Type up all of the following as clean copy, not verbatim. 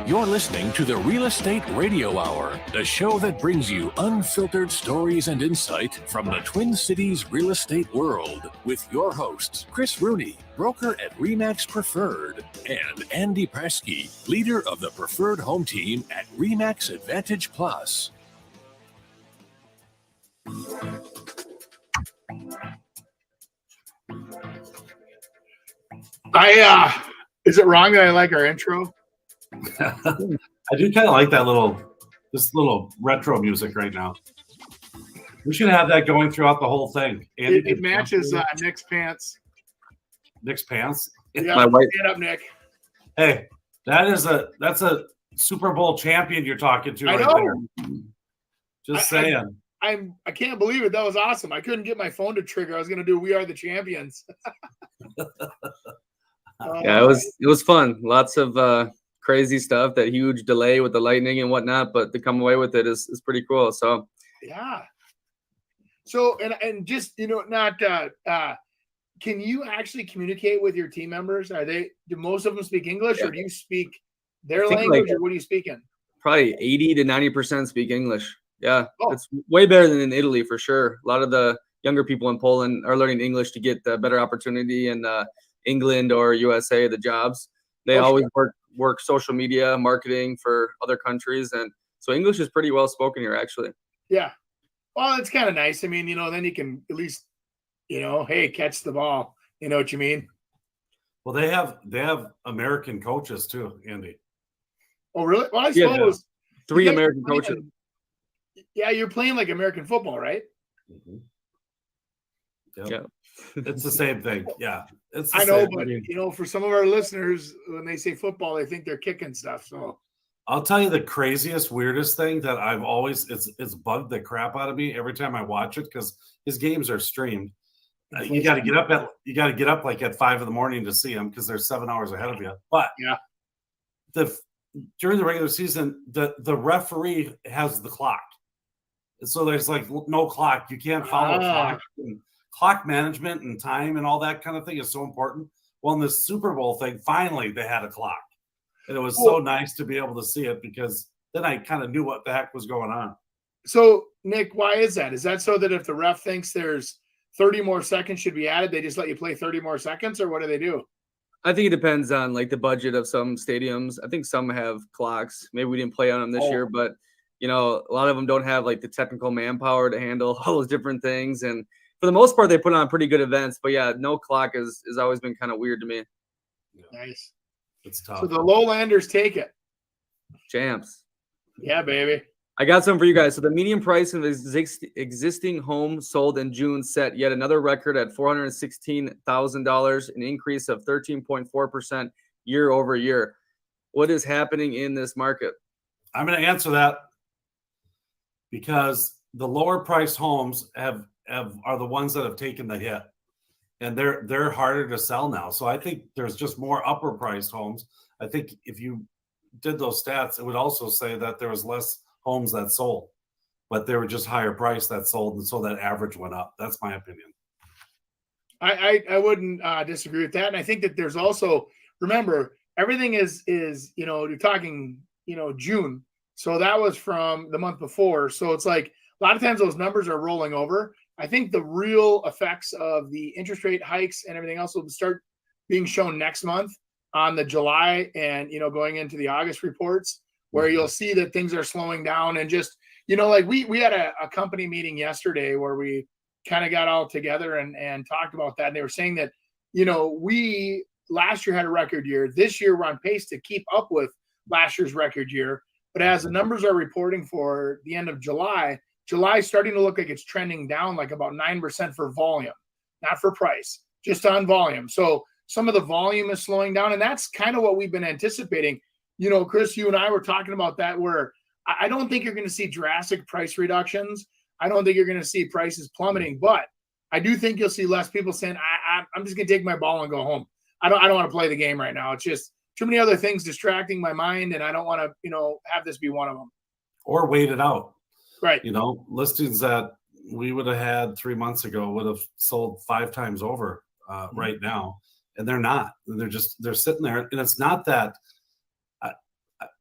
You're listening to the Real Estate Radio Hour, the show that brings you unfiltered stories and insight from the Twin Cities real estate world with your hosts, Chris Rooney, broker at RE/MAX Preferred, and Andy Presky, leader of the Preferred Home Team at RE/MAX Advantage Plus. Is it wrong that I like our intro? I do kind of like this little retro music right now. We should have that going throughout the whole thing. It matches Nick's pants. Nick's pants? Yeah, stand up, Nick. Hey, that's a Super Bowl champion you're talking to right there. Just saying. I can't believe it. That was awesome. I couldn't get my phone to trigger. I was going to do "We Are the Champions." Yeah, it was fun. Lots of crazy stuff. That huge delay with the lightning and whatnot, but to come away with it is pretty cool. So yeah. So and just not. Can you actually communicate with your team members? Do most of them speak English, or do you speak their language, or what are you speaking? Probably 80 to 90% speak English. Yeah, It's way better than in Italy for sure. A lot of the younger people in Poland are learning English to get the better opportunity in England or USA, the jobs. They always work social media marketing for other countries, and so English is pretty well spoken here, actually. Yeah, well, it's kind of nice. I mean, then you can at least, hey, catch the ball. You know what you mean? Well, they have American coaches too, Andy. Oh, really? Well, I suppose 3 American coaches. Yeah, you're playing like American football, right? Mm-hmm. Yep. Yeah. It's the same thing. Yeah. I know, but for some of our listeners, when they say football, they think they're kicking stuff. So I'll tell you the craziest, weirdest thing that I've always it's bugged the crap out of me every time I watch it, because his games are streamed. You got to get up like at 5 a.m. to see them, because they're 7 hours ahead of you. But yeah, during the regular season, the referee has the clock. So there's like no clock. You can't follow clock. And clock management and time and all that kind of thing is so important. Well, in this Super Bowl thing, finally they had a clock. And it was so nice to be able to see it, because then I kind of knew what the heck was going on. So, Nick, why is that? Is that so that if the ref thinks there's 30 more seconds should be added, they just let you play 30 more seconds, or what do they do? I think it depends on like the budget of some stadiums. I think some have clocks. Maybe we didn't play on them this year, but a lot of them don't have like the technical manpower to handle all those different things. And for the most part, they put on pretty good events. But yeah, no clock has always been kind of weird to me. Nice. It's tough. So the lowlanders take it. Champs. Yeah, baby. I got some for you guys. So the median price of existing home sold in June set yet another record at $416,000, an increase of 13.4% year over year. What is happening in this market? I'm going to answer that, because the lower priced homes are the ones that have taken the hit, and they're harder to sell now. So I think there's just more upper priced homes. I think if you did those stats, it would also say that there was less homes that sold, but they were just higher priced that sold, and so that average went up. That's my opinion. I wouldn't disagree with that. And I think that there's also, remember, everything is you're talking June. So that was from the month before. So it's like a lot of times those numbers are rolling over. I think the real effects of the interest rate hikes and everything else will start being shown next month on the July and, going into the August reports, where you'll see that things are slowing down. And just, like we had a company meeting yesterday where we kind of got all together and talked about that. And they were saying that, we last year had a record year. This year we're on pace to keep up with last year's record year. But as the numbers are reporting for the end of July is starting to look like it's trending down like about 9% for volume, not for price, just on volume. So some of the volume is slowing down, and that's kind of what we've been anticipating. Chris, you and I were talking about that, where I don't think you're going to see drastic price reductions. I don't think you're going to see prices plummeting, but I do think you'll see less people saying, I'm just going to take my ball and go home. I don't want to play the game right now. It's just too many other things distracting my mind, and I don't want to, have this be one of them. Or wait it out. Right. Listings that we would have had 3 months ago would have sold 5 times over right now. And they're not. They're sitting there. And it's not that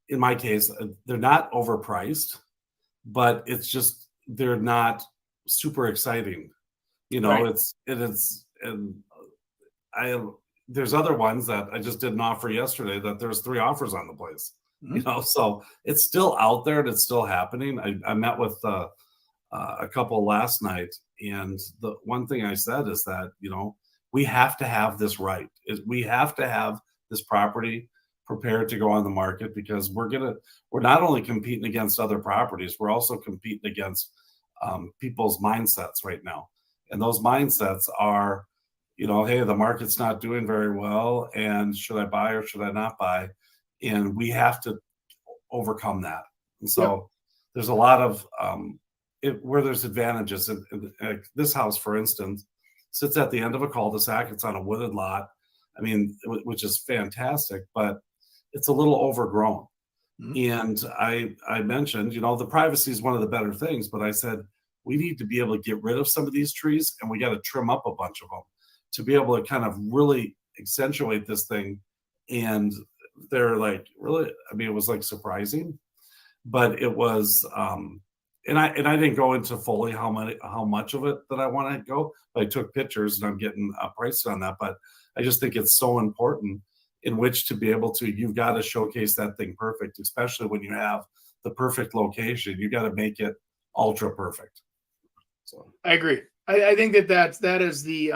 in my case, they're not overpriced, but it's just they're not super exciting. Right. And there's other ones that I just did an offer yesterday that there's 3 offers on the place. Mhm. So it's still out there and it's still happening. I met with a couple last night, and the one thing I said is that we have to have this right. We have to have this property prepared to go on the market, because we're not only competing against other properties, we're also competing against people's mindsets right now, and those mindsets are, hey, the market's not doing very well, and should I buy or should I not buy? And we have to overcome that. And Yep. so there's a lot of where there's advantages. This house, for instance, sits at the end of a cul-de-sac. It's on a wooded lot. I mean, which is fantastic, but it's a little overgrown. Mhm. And I mentioned, the privacy is one of the better things, but I said, we need to be able to get rid of some of these trees, and we got to trim up a bunch of them to be able to kind of really accentuate this thing. And they're like, really, I mean, it was like surprising, but it was, and I didn't go into fully how much of it that I want to go, but I took pictures and I'm getting priced on that. But I just think it's so important in which to be able to, you've got to showcase that thing perfect, especially when you have the perfect location. You got to make it ultra perfect. So I agree. I think that is the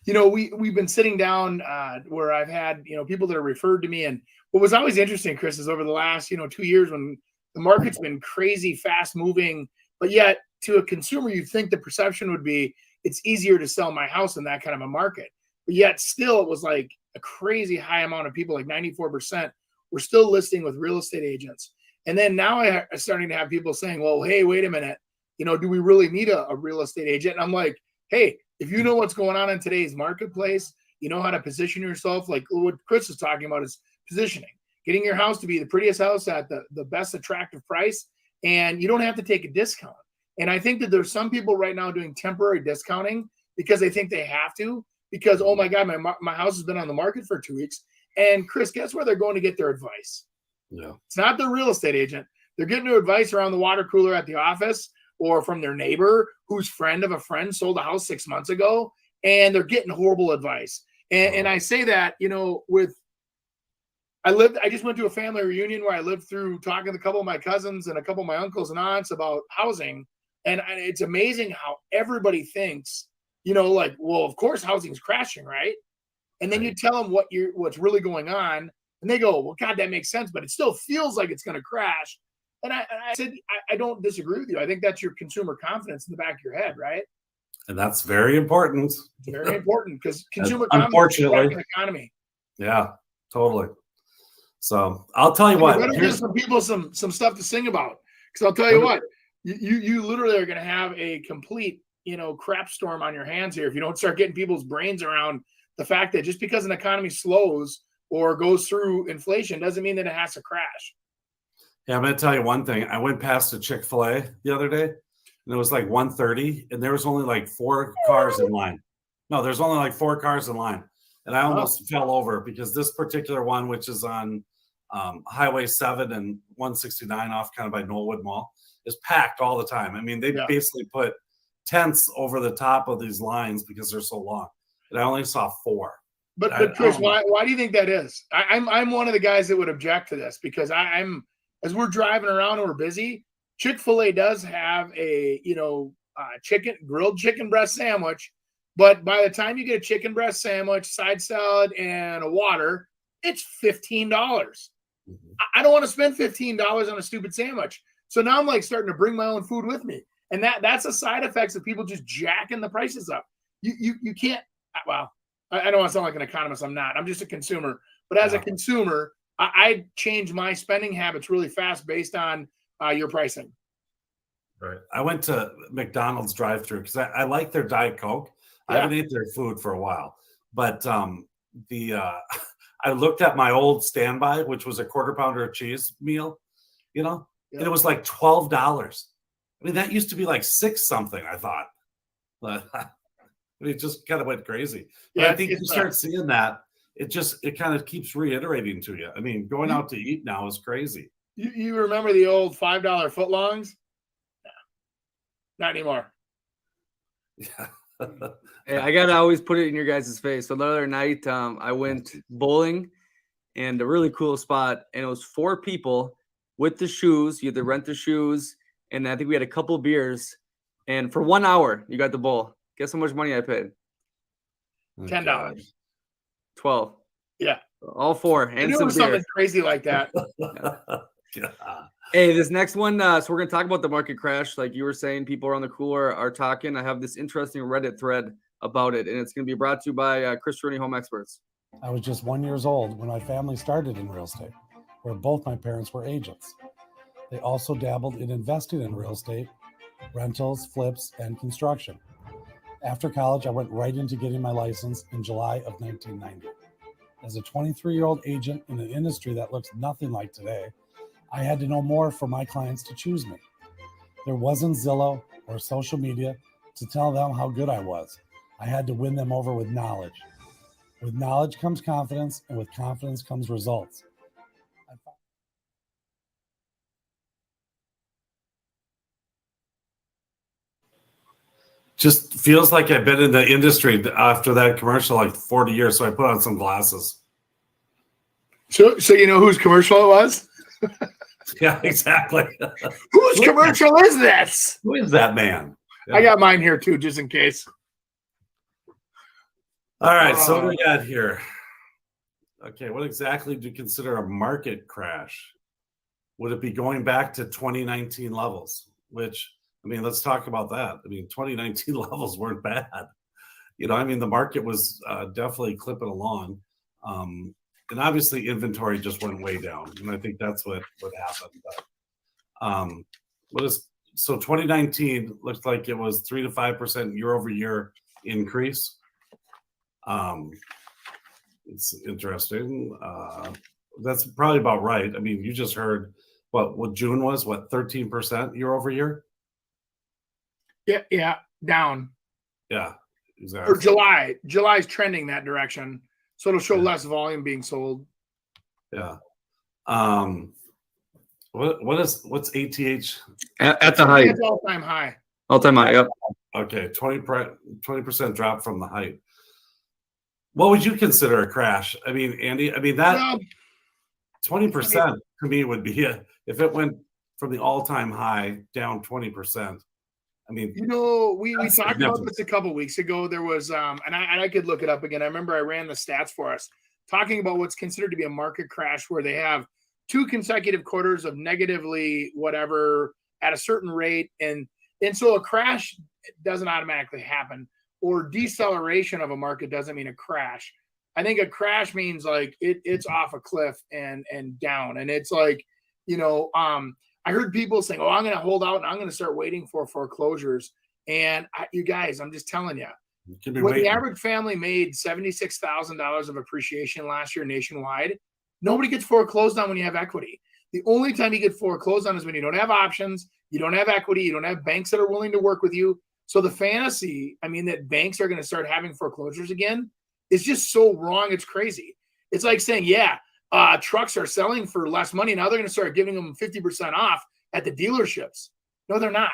we've been sitting down where I've had people that are referred to me, and what was always interesting, Chris, is over the last 2 years when the market's been crazy fast moving, but yet to a consumer you'd think the perception would be it's easier to sell my house in that kind of a market, but yet still it was like a crazy high amount of people, like 94% were still listing with real estate agents. And then now I'm starting to have people saying, well, hey, wait a minute, do we really need a real estate agent? And I'm like, hey, if you know what's going on in today's marketplace, you know how to position yourself, like what Chris is talking about is positioning, getting your house to be the prettiest house at the best attractive price, and you don't have to take a discount. And I think that there's some people right now doing temporary discounting because they think they have to, because, oh my God, my house has been on the market for 2 weeks. And Chris, guess where they're going to get their advice? yeah, It's not the real estate agent. They're getting their advice around the water cooler at the office, or from their neighbor whose friend of a friend sold a house 6 months ago, and they're getting horrible advice. And I say that, I just went to a family reunion where I lived through talking to a couple of my cousins and a couple of my uncles and aunts about housing. And it's amazing how everybody thinks, like, well, of course housing's crashing, right? And then you tell them what's really going on, and they go, well, God, that makes sense, but it still feels like it's going to crash. And I said, I don't disagree with you. I think that's your consumer confidence in the back of your head, right? and that's very important. It's very important because consumer confidence is Unfortunately, the economy. yeah, totally. So I'll tell you what. Better give some people some stuff to sing about, because I'll tell you what, you literally are going to have a complete crap storm on your hands here if you don't start getting people's brains around the fact that just because an economy slows or goes through inflation doesn't mean that it has to crash. Yeah, I'm going to tell you one thing. I went past a Chick-fil-A the other day, and it was like 1:30, and there was only like 4 cars in line. No, there's only like 4 cars in line, and I almost fell over because this particular one, which is on Highway 7 and 169 off kind of by Knollwood Mall, is packed all the time. I mean, they basically put tents over the top of these lines because they're so long, and I only saw 4. But Chris, why do you think that is? I'm one of the guys that would object to this, because I'm as we're driving around and we're busy, Chick-fil-A does have a grilled chicken breast sandwich, but by the time you get a chicken breast sandwich, side salad, and a water, it's $15. Mm-hmm. I don't want to spend $15 on a stupid sandwich. So now I'm like starting to bring my own food with me, and that's a side effect of people just jacking the prices up. You can't. Well, I don't want to sound like an economist. I'm not. I'm just a consumer. But as a consumer, I change my spending habits really fast based on your pricing. Right. I went to McDonald's drive-thru because I like their Diet Coke. Yeah. I haven't ate their food for a while, but I looked at my old standby, which was a quarter pounder of cheese meal, and it was like $12. I mean, that used to be like $6 something, I thought. But it just kind of went crazy. But I think you start seeing that it kind of keeps reiterating to you. I mean, going out to eat now is crazy. You remember the old $5 footlongs? No, not anymore. Yeah. Hey, I gotta always put it in your guys' face. So the other night, I went bowling, and a really cool spot, and it was 4 people with the shoes. You had to rent the shoes, and I think we had a couple beers. And for 1 hour, you got the bowl. Guess how much money I paid? $10. 12. Yeah. All 4. I And knew it some was beer. something crazy like that. Hey, this next one, so we're going to talk about the market crash. Like you were saying, people around the cooler are talking. I have this interesting Reddit thread about it, and it's going to be brought to you by Chris Rooney Home Experts. I was just 1 year old when my family started in real estate, where both my parents were agents. They also dabbled in investing in real estate, rentals, flips, and construction. After college, I went right into getting my license in July of 1990. As a 23-year-old agent in an industry that looks nothing like today, I had to know more for my clients to choose me. There wasn't Zillow or social media to tell them how good I was. I had to win them over with knowledge. With knowledge comes confidence, and with confidence comes results. Just feels like I've been in the industry after that commercial like 40 years, so I put on some glasses. So you know whose commercial it was? Yeah, exactly. Whose commercial is this? Who is that man? Yeah. I got mine here too, just in case. All right, so what do we got here? Okay, what exactly do you consider a market crash? Would it be going back to 2019 levels? Which, I mean, let's talk about that. I mean, 2019 levels weren't bad. You know, I mean, the market was definitely clipping along. And obviously inventory just went way down. And I think that's what happened. But so 2019 looks like it was 3 to 5% year over year increase. It's interesting. That's probably about right. I mean, you just heard what June was, 13% year over year? Yeah, down. Yeah, exactly. Or July. July's trending that direction. So it'll show less volume being sold. Yeah. What's ATH? At the height. It's all-time high. All-time high, yep. Okay, 20% drop from the height. What would you consider a crash? I mean, Andy, that 20% to me would be if it went from the all-time high down 20%. I mean, you know, we talked about this a couple weeks ago. There was, and I could look it up again. I remember I ran the stats for us, talking about what's considered to be a market crash, where they have 2 consecutive quarters of negatively whatever at a certain rate, and so a crash doesn't automatically happen, or deceleration of a market doesn't mean a crash. I think a crash means like it's off a cliff and down, and it's like, you know, I heard people saying, "Oh, I'm going to hold out and I'm going to start waiting for foreclosures." And you guys, I'm just telling you, when the average family made $76,000 of appreciation last year nationwide, nobody gets foreclosed on when you have equity. The only time you get foreclosed on is when you don't have options, you don't have equity, you don't have banks that are willing to work with you. So the fantasy, I mean, that banks are going to start having foreclosures again is just so wrong. It's crazy. It's like saying, trucks are selling for less money. Now they're going to start giving them 50% off at the dealerships. No, they're not.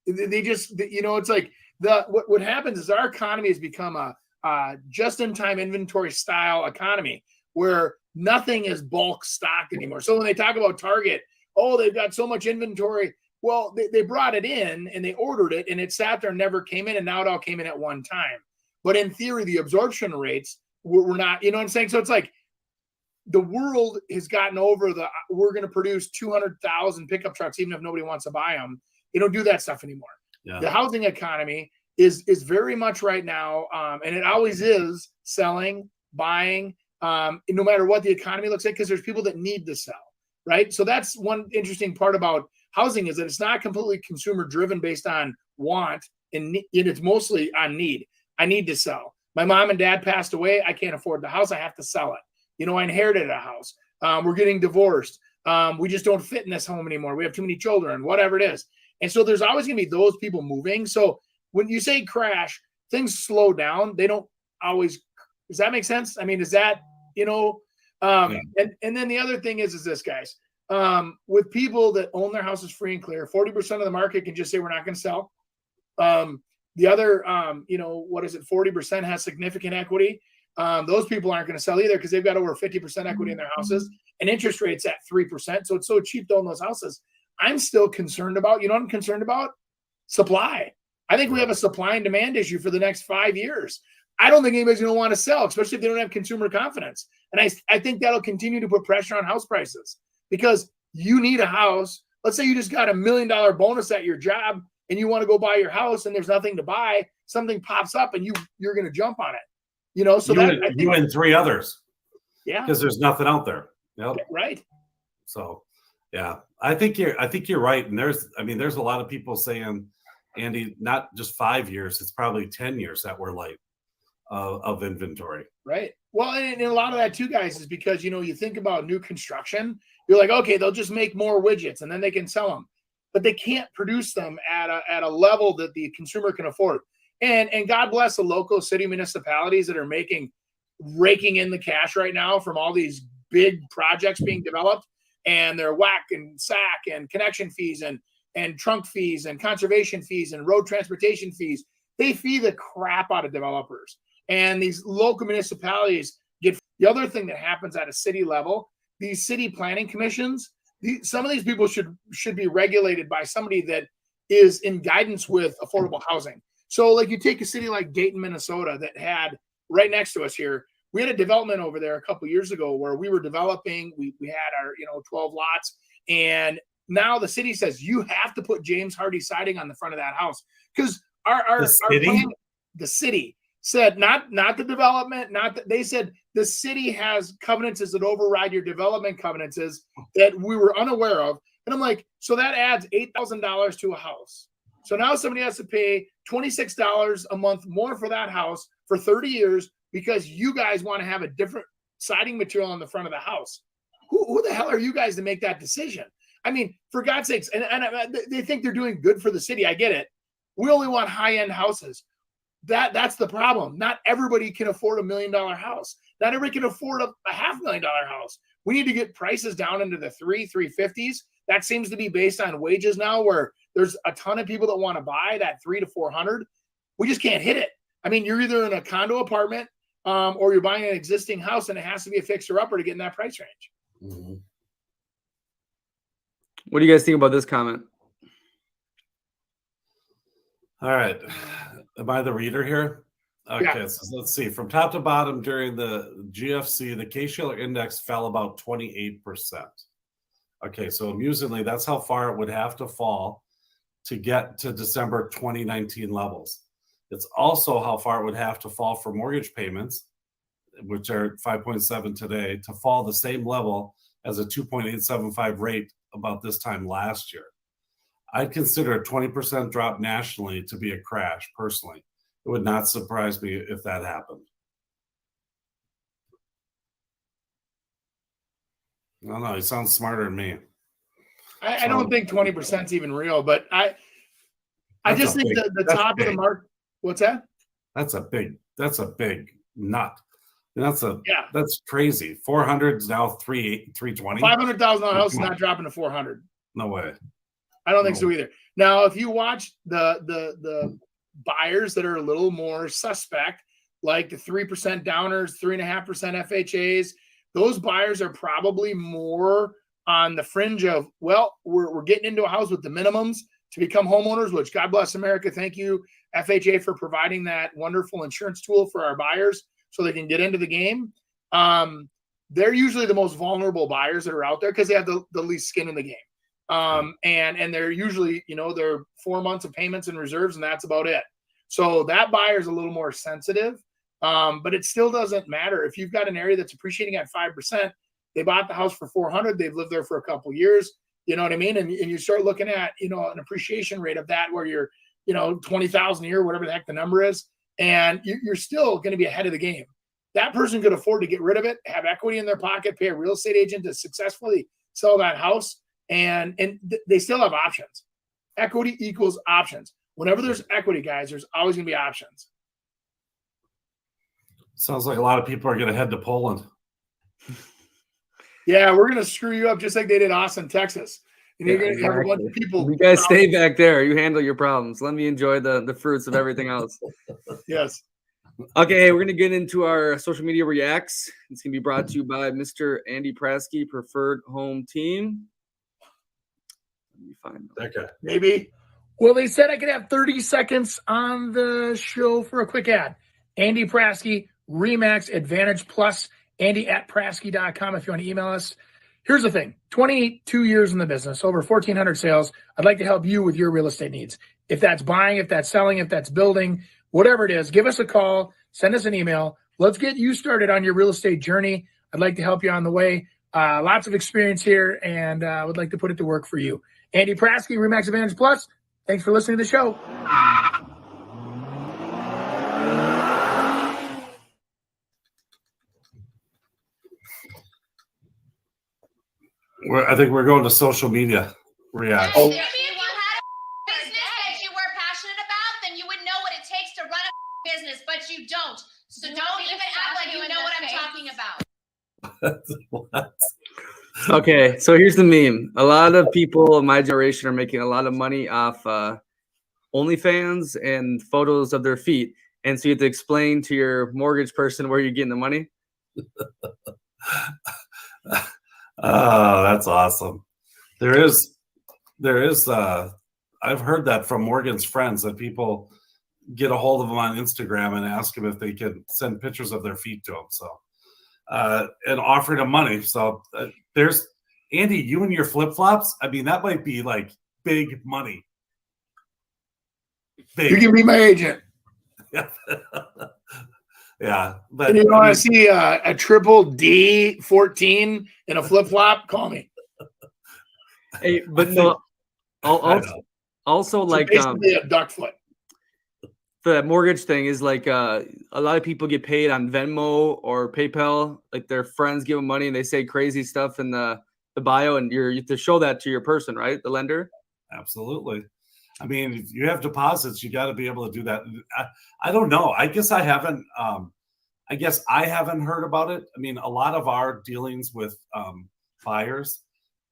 They just, you know, it's like what happens is our economy has become a just-in-time inventory style economy where nothing is bulk stock anymore. So when they talk about Target, oh, they've got so much inventory. Well, they brought it in and they ordered it and it sat there and never came in, and now it all came in at one time. But in theory, the absorption rates were not, you know what I'm saying? So it's like the world has gotten over we're going to produce 200,000 pickup trucks even if nobody wants to buy them. They don't do that stuff anymore. Yeah. The housing economy is very much right now, and it always is selling, buying, no matter what the economy looks like, because there's people that need to sell, right? So that's one interesting part about housing is that it's not completely consumer driven based on want, and it's mostly on need. I need to sell. My mom and dad passed away. I can't afford the house. I have to sell it. You know, I inherited a house. We're getting divorced. We just don't fit in this home anymore. We have too many children, whatever it is. And so there's always going to be those people moving. So when you say crash, things slow down. They don't always Does that make sense? I mean, is that, and then the other thing is this, guys, with people that own their houses free and clear, 40% of the market can just say, we're not going to sell. The other, 40% has significant equity. Those people aren't going to sell either because they've got over 50% equity in their houses and interest rates at 3%. So it's so cheap to own those houses. I'm still concerned about, what I'm concerned about? Supply. I think we have a supply and demand issue for the next 5 years. I don't think anybody's going to want to sell, especially if they don't have consumer confidence. And I think that'll continue to put pressure on house prices because you need a house. Let's say you just got $1 million bonus at your job and you want to go buy your house and there's nothing to buy. Something pops up and you're going to jump on it. So you and 3 others. Yeah. Because there's nothing out there. Yep. Right. So, yeah, I think you're right. And there's a lot of people saying, Andy, not just 5 years, it's probably 10 years that we're light of inventory. Right. Well, and a lot of that too, guys, is because, you think about new construction, you're like, okay, they'll just make more widgets and then they can sell them, but they can't produce them at a level that the consumer can afford. And God bless the local city municipalities that are raking in the cash right now from all these big projects being developed, and their whack and sack and connection fees and trunk fees and conservation fees and road transportation fees. They fee the crap out of developers. And these local municipalities get the other thing that happens at a city level. These city planning commissions, some of these people should be regulated by somebody that is in guidance with affordable housing. So like you take a city like Dayton, Minnesota, that had right next to us here, we had a development over there a couple of years ago where we were developing. We had our 12 lots, and now the city says you have to put James Hardy siding on the front of that house because the city said not the development, they said the city has covenants that override your development covenants that we were unaware of. And I'm like, so that adds $8,000 to a house. So now somebody has to pay $26 a month more for that house for 30 years because you guys want to have a different siding material on the front of the house. Who the hell are you guys to make that decision? I mean, for God's sakes, and they think they're doing good for the city. I get it. We only want high-end houses. That's the problem. Not everybody can afford $1 million house. Not everybody can afford a $500,000 house. We need to get prices down into the 350s. That seems to be based on wages now, where there's a ton of people that want to buy that 300 to 400. We just can't hit it. I mean, you're either in a condo apartment or you're buying an existing house, and it has to be a fixer-upper to get in that price range. Mm-hmm. What do you guys think about this comment? All right. Am I the reader here? Okay, yeah. So let's see. From top to bottom during the GFC, the Case-Shiller index fell about 28%. Okay, so amusingly, that's how far it would have to fall to get to December 2019 levels. It's also how far it would have to fall for mortgage payments, which are 5.7 today, to fall the same level as a 2.875 rate about this time last year. I'd consider a 20% drop nationally to be a crash, personally. It would not surprise me if that happened. No, he sounds smarter than me. I don't think 20% is even real, but I just think the top of the market. What's that? That's a big nut. That's crazy. 400 is now 320. $500,000 house is not dropping to 400. No way. I don't think so either. Now, if you watch the buyers that are a little more suspect, like the 3% downers, 3.5% FHAs, those buyers are probably more on the fringe of, well, we're getting into a house with the minimums to become homeowners, which God bless America. Thank you, FHA, for providing that wonderful insurance tool for our buyers so they can get into the game. They're usually the most vulnerable buyers that are out there because they have the least skin in the game. And they're usually, they're 4 months of payments and reserves, and that's about it. So that buyer is a little more sensitive, but it still doesn't matter. If you've got an area that's appreciating at 5%, they bought the house for 400, they've lived there for a couple years, you know what I mean? And you start looking at, an appreciation rate of that where you're, 20,000 a year, whatever the heck the number is, and you're still going to be ahead of the game. That person could afford to get rid of it, have equity in their pocket, pay a real estate agent to successfully sell that house. And they still have options. Equity equals options. Whenever there's equity, guys, there's always going to be options. Sounds like a lot of people are going to head to Poland. Yeah, we're gonna screw you up just like they did Austin, Texas. And you're gonna have a bunch of people. You guys stay back there. You handle your problems. Let me enjoy the fruits of everything else. Yes. Okay, we're gonna get into our social media reacts. It's gonna be brought to you by Mr. Andy Praske, Preferred Home Team. Let me find that guy. Maybe. Well, they said I could have 30 seconds on the show for a quick ad. Andy Praske, Remax Advantage Plus, Andy@Praske.com if you want to email us. Here's the thing, 22 years in the business, over 1,400 sales. I'd like to help you with your real estate needs. If that's buying, if that's selling, if that's building, whatever it is, give us a call, send us an email. Let's get you started on your real estate journey. I'd like to help you on the way. Lots of experience here, and I would like to put it to work for you. Andy Praske, Remax Advantage Plus. Thanks for listening to the show. I think we're going to social media react. If you had a business that you were passionate about, then you would know what it takes to run a business, but you don't. So don't even act like you know what I'm talking about. What? Okay, so here's the meme. A lot of people in my generation are making a lot of money off OnlyFans and photos of their feet. And so you have to explain to your mortgage person where you're getting the money. Oh, that's awesome. There is I've heard that from Morgan's friends that people get a hold of them on Instagram and ask them if they can send pictures of their feet to them. So and offering them money. So there's Andy, you and your flip-flops. I mean, that might be like big money. Big. You can be my agent. Yeah, but and you want to see a triple D 14 in a flip flop? Call me. Hey, but no, also like basically a duck foot. The mortgage thing is like a lot of people get paid on Venmo or PayPal. Like their friends give them money and they say crazy stuff in the bio, and you have to show that to your person, right? The lender. Absolutely. I mean, if you have deposits, you got to be able to do that. I don't know. I guess I haven't heard about it. I mean, a lot of our dealings with buyers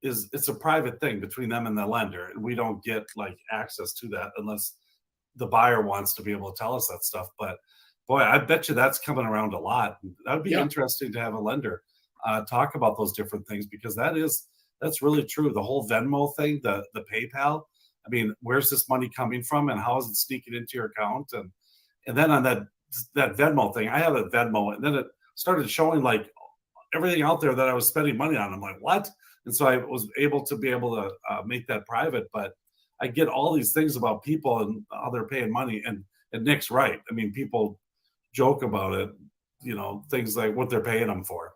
it's a private thing between them and the lender. We don't get like access to that unless the buyer wants to be able to tell us that stuff. But boy, I bet you that's coming around a lot. That would be interesting to have a lender talk about those different things, because that's really true. The whole Venmo thing, the PayPal. I mean, where's this money coming from, and how is it sneaking into your account? And then on that Venmo thing, I have a Venmo, and then it started showing like everything out there that I was spending money on. I'm like, what? And so I was able to make that private. But I get all these things about people and how they're paying money, and Nick's right. I mean, people joke about it, things like what they're paying them for.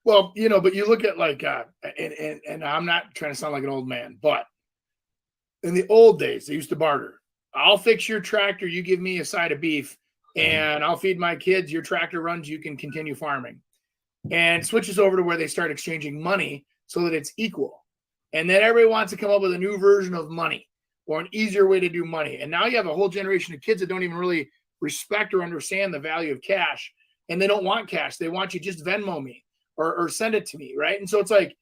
Well, but you look at like, and I'm not trying to sound like an old man, but in the old days, they used to barter. I'll fix your tractor, you give me a side of beef, and I'll feed my kids. Your tractor runs, you can continue farming. And switches over to where they start exchanging money so that it's equal. And then everybody wants to come up with a new version of money or an easier way to do money. And now you have a whole generation of kids that don't even really respect or understand the value of cash. And they don't want cash. They want you just Venmo me or send it to me, right? And so it's like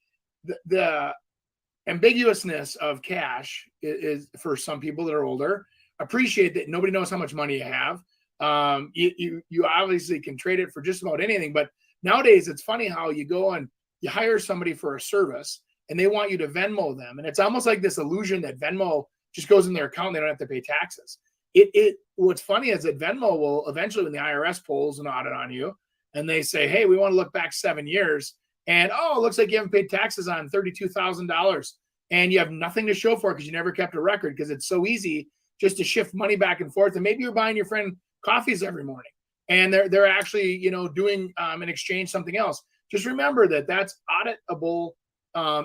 the ambiguousness of cash is for some people that are older. Appreciate that nobody knows how much money you have. You obviously can trade it for just about anything, but nowadays it's funny how you go and you hire somebody for a service and they want you to Venmo them, and it's almost like this illusion that Venmo just goes in their account and they don't have to pay taxes. What's funny is that Venmo will eventually, when the IRS pulls an audit on you and they say, hey, we want to look back 7 years, and it looks like you haven't paid taxes on $32,000, and you have nothing to show for it because you never kept a record, because it's so easy just to shift money back and forth. And maybe you're buying your friend coffees every morning, and they're actually doing an exchange something else. Just remember that that's auditable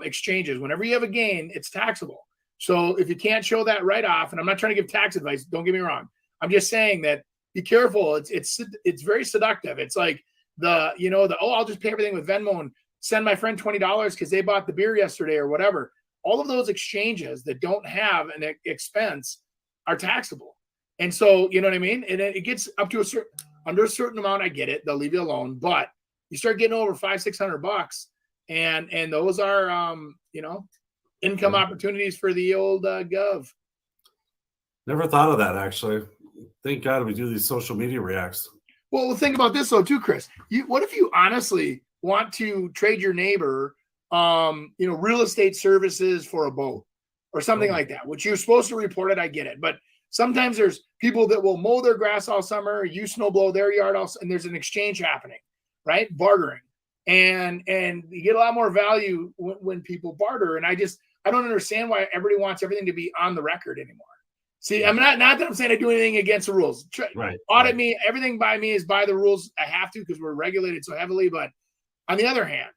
exchanges. Whenever you have a gain, it's taxable. So if you can't show that right off, and I'm not trying to give tax advice, don't get me wrong. I'm just saying that be careful. It's very seductive. It's like I'll just pay everything with Venmo and send my friend $20 because they bought the beer yesterday or whatever. All of those exchanges that don't have an expense are taxable. And so, you know what I mean? And it gets up to a certain, Under a certain amount, I get it. They'll leave you alone. But you start getting over $500-600, and those are income opportunities for the old gov. Never thought of that, actually. Thank God we do these social media reacts. Well, think about this though too, Chris. What if you honestly want to trade your neighbor, real estate services for a boat or something like that, which you're supposed to report it. I get it, but sometimes there's people that will mow their grass all summer, you snow blow their yard also, and there's an exchange happening, right? Bartering, and you get a lot more value when people barter. And I don't understand why everybody wants everything to be on the record anymore. See, I'm not that I'm saying I do anything against the rules. Audit me. Everything by me is by the rules. I have to because we're regulated so heavily. But on the other hand,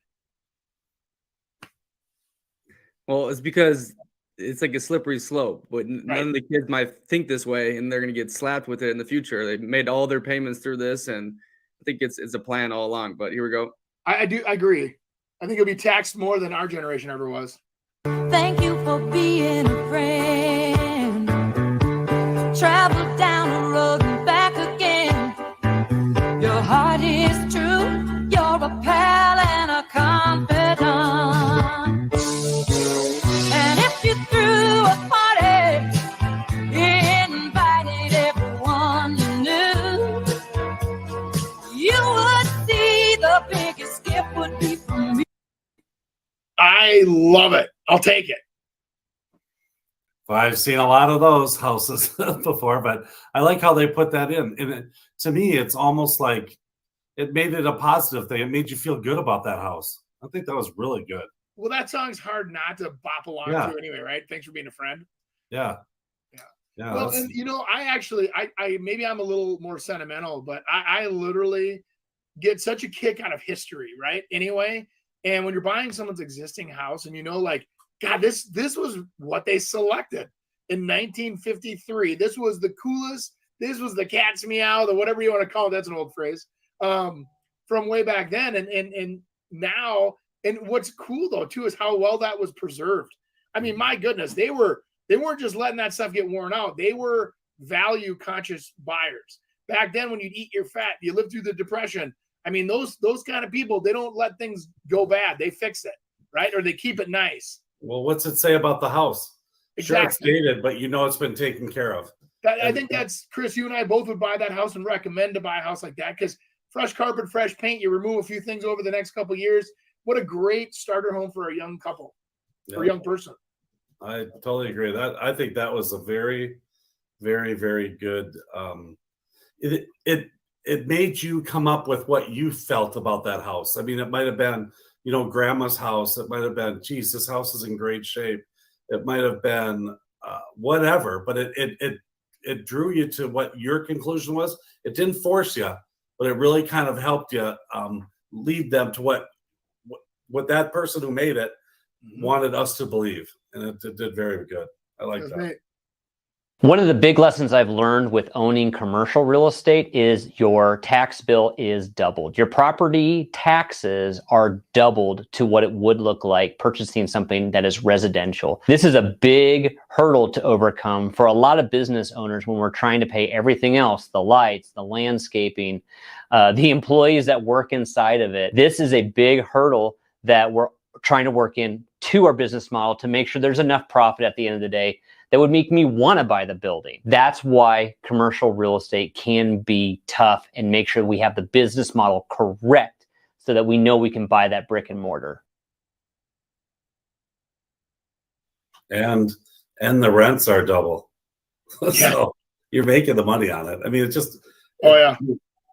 well, it's because it's like a slippery slope. But none of the kids might think this way, and they're going to get slapped with it in the future. They made all their payments through this, and I think it's a plan all along. But here we go. I agree. I think it'll be taxed more than our generation ever was. Thank you for being a friend. Travel down the road and back again. Your heart is true. You're a pal and a confidant. And if you threw a party, invited everyone you knew, you would see the biggest gift would be from me. I love it. I'll take it. Well, I've seen a lot of those houses before, but I like how they put that in. And to me, it's almost like it made it a positive thing. It made you feel good about that house. I think that was really good. Well, that song's hard not to bop along to anyway, right? Thanks for being a friend. Yeah. Well, and I maybe I'm a little more sentimental, but I literally get such a kick out of history, right? Anyway, and when you're buying someone's existing house and God, this was what they selected in 1953. This was the coolest. This was the cat's meow, the whatever you want to call it. That's an old phrase from way back then. And now, and what's cool though too is how well that was preserved. I mean, my goodness, they weren't just letting that stuff get worn out. They were value conscious buyers. Back then, when you'd eat your fat, you lived through the Depression. I mean, those kind of people, they don't let things go bad. They fix it, right? Or they keep it nice. Well, what's it say about the house? Exactly. Sure, it's dated, but it's been taken care of. I think that's, Chris, you and I both would buy that house and recommend to buy a house like that because fresh carpet, fresh paint, you remove a few things over the next couple of years. What a great starter home for a young couple or a young person. I totally agree. I think that was a very, very, very good. It made you come up with what you felt about that house. I mean, it might have been, grandma's house. It might have been, geez, this house is in great shape. It might have been whatever, but it drew you to what your conclusion was. It didn't force you, but it really kind of helped you lead them to what that person who made it wanted us to believe. And it did very good. I like that. Great. One of the big lessons I've learned with owning commercial real estate is your tax bill is doubled. Your property taxes are doubled to what it would look like purchasing something that is residential. This is a big hurdle to overcome for a lot of business owners when we're trying to pay everything else, the lights, the landscaping, the employees that work inside of it. This is a big hurdle that we're trying to work in to our business model to make sure there's enough profit at the end of the day that would make me want to buy the building. That's why commercial real estate can be tough and make sure we have the business model correct so that we know we can buy that brick and mortar. And the rents are double. So you're making the money on it. I mean,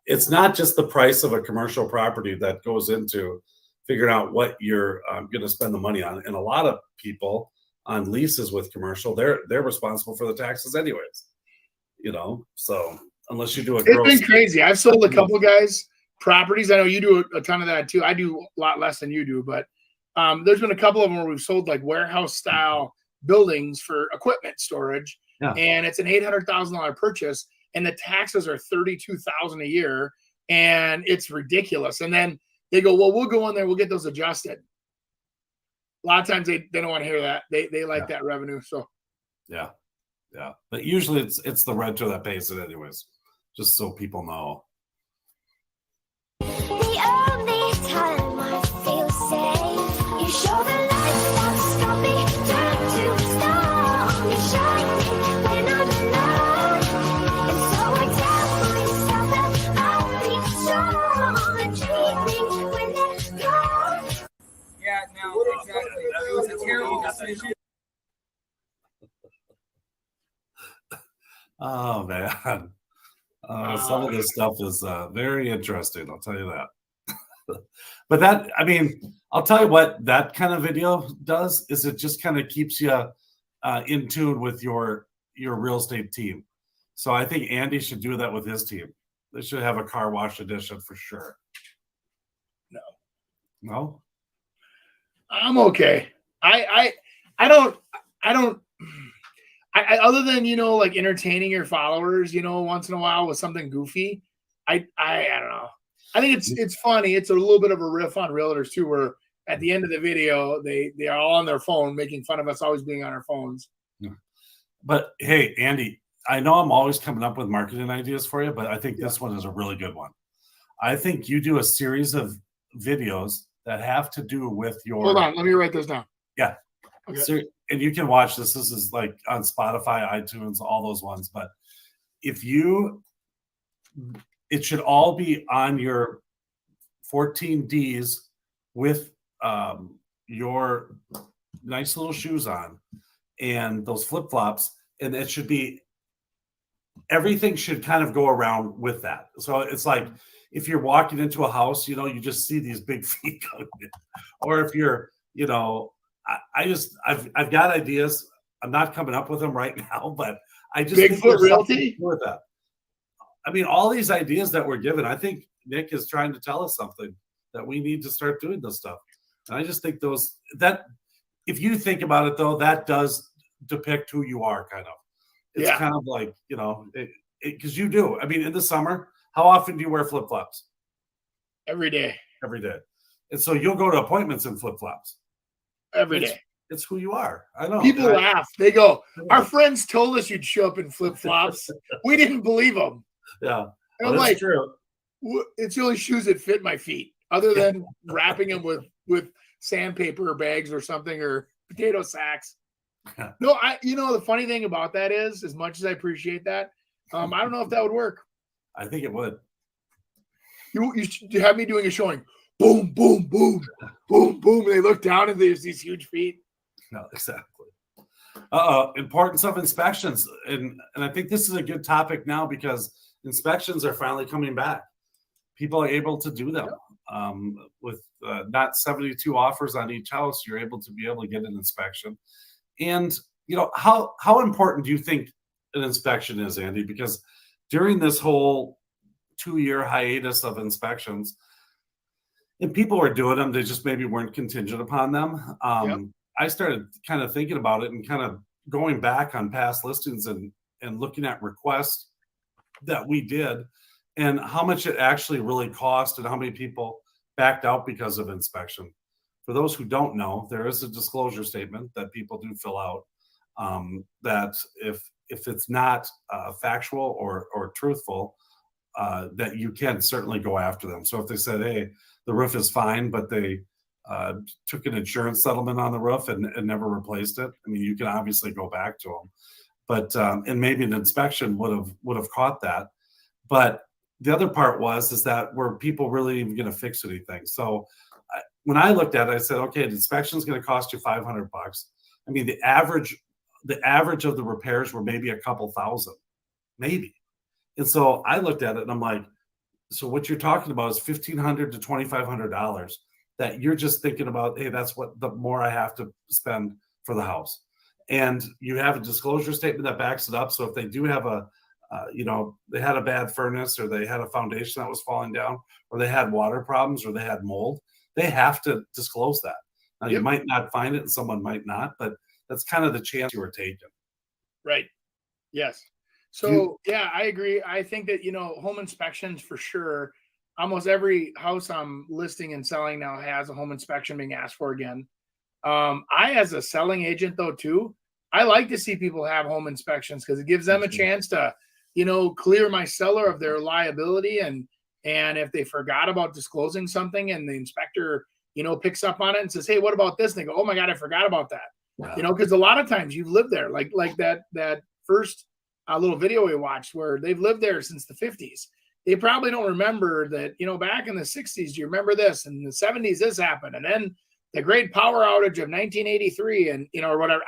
it's not just the price of a commercial property that goes into figuring out what you're going to spend the money on. And a lot of people on leases with commercial, they're responsible for the taxes anyways, so unless you do it's been crazy. I've sold a couple guys properties. I know you do a ton of that too. I do a lot less than you do, but there's been a couple of them where we've sold like warehouse style buildings for equipment storage, and it's an $800,000 purchase, and the taxes are $32,000 a year, and it's ridiculous. And then they go, well, we'll go in there, we'll get those adjusted. A lot of times they don't want to hear that. They like that revenue. So yeah. But usually it's the renter that pays it anyways, just so people know. Oh man. Some of this stuff is very interesting. I'll tell you that. But that, I mean, I'll tell you what that kind of video does is it just kind of keeps you in tune with your real estate team. So I think Andy should do that with his team. They should have a car wash edition for sure. No, I'm okay. I don't other than, you know, like entertaining your followers, you know, once in a while with something goofy. I don't know. I think it's funny. It's a little bit of a riff on realtors too, where at the end of the video, they are all on their phone making fun of us always being on our phones. but hey, Andy, I know I'm always coming up with marketing ideas for you, but I think this one is a really good one. I think you do a series of videos that have to do with your. Hold on, let me write this down. Yeah. Okay. So, and you can watch this. This is like on Spotify, iTunes, all those ones. But it should all be on your 14 Ds with your nice little shoes on and those flip flops. And it should be, everything should kind of go around with that. So it's like, if you're walking into a house, you know, you just see these big feet coming in. Or if you're, you know, I've got ideas. I'm not coming up with them right now, but I just Bigfoot Realty with that. I mean, all these ideas that we're given, I think Nick is trying to tell us something that we need to start doing this stuff. And I just think that if you think about it though, that does depict who you are kind of. It's kind of like, you know, because you do. I mean, in the summer, how often do you wear flip flops? Every day. Every day. And so you'll go to appointments in flip flops. Every day. It's who you are. I know. People laugh. They go, our friends told us you'd show up in flip flops. We didn't believe them. Yeah. And I'm like, true. It's the only shoes that fit my feet, other than wrapping them with sandpaper or bags or something, or potato sacks. No, the funny thing about that is, as much as I appreciate that, I don't know if that would work. I think it would. You have me doing a showing. Boom, boom, boom, boom, boom. And they look down and there's these huge feet. No, exactly. Importance of inspections. And I think this is a good topic now because inspections are finally coming back. People are able to do them. With not 72 offers on each house, you're able to get an inspection. And, you know, how important do you think an inspection is, Andy? Because during this whole 2-year hiatus of inspections, and people were doing them, they just maybe weren't contingent upon them. I started kind of thinking about it and kind of going back on past listings and looking at requests that we did and how much it actually really cost and how many people backed out because of inspection. For those who don't know, there is a disclosure statement that people do fill out that if it's not factual or truthful, that you can certainly go after them. So if they said, hey, the roof is fine, but they took an insurance settlement on the roof and never replaced it, I mean, you can obviously go back to them. But and maybe an inspection would have caught that. But the other part is that were people really even going to fix anything? So when I looked at it, I said, okay, the inspection is going to cost you $500. I mean, the average of the repairs were maybe a couple thousand, maybe. And so I looked at it and I'm like, so what you're talking about is $1,500 to $2,500 that you're just thinking about, hey, that's what the more I have to spend for the house. And you have a disclosure statement that backs it up. So if they do have they had a bad furnace or they had a foundation that was falling down or they had water problems or they had mold, they have to disclose that. Now, you might not find it and someone might not, but that's kind of the chance you were taking. Right. Yes. So, yeah, I agree. I think that, home inspections for sure. Almost every house I'm listing and selling now has a home inspection being asked for again. I, as a selling agent, though, too, I like to see people have home inspections because it gives them a chance to, clear my seller of their liability. And if they forgot about disclosing something and the inspector, picks up on it and says, hey, what about this? And they go, oh, my God, I forgot about that. Wow. Because a lot of times you've lived there, like that first little video we watched where they've lived there since the 50s. They probably don't remember that, back in the 60s, do you remember this? In the 70s, this happened. And then the great power outage of 1983 and, or whatever.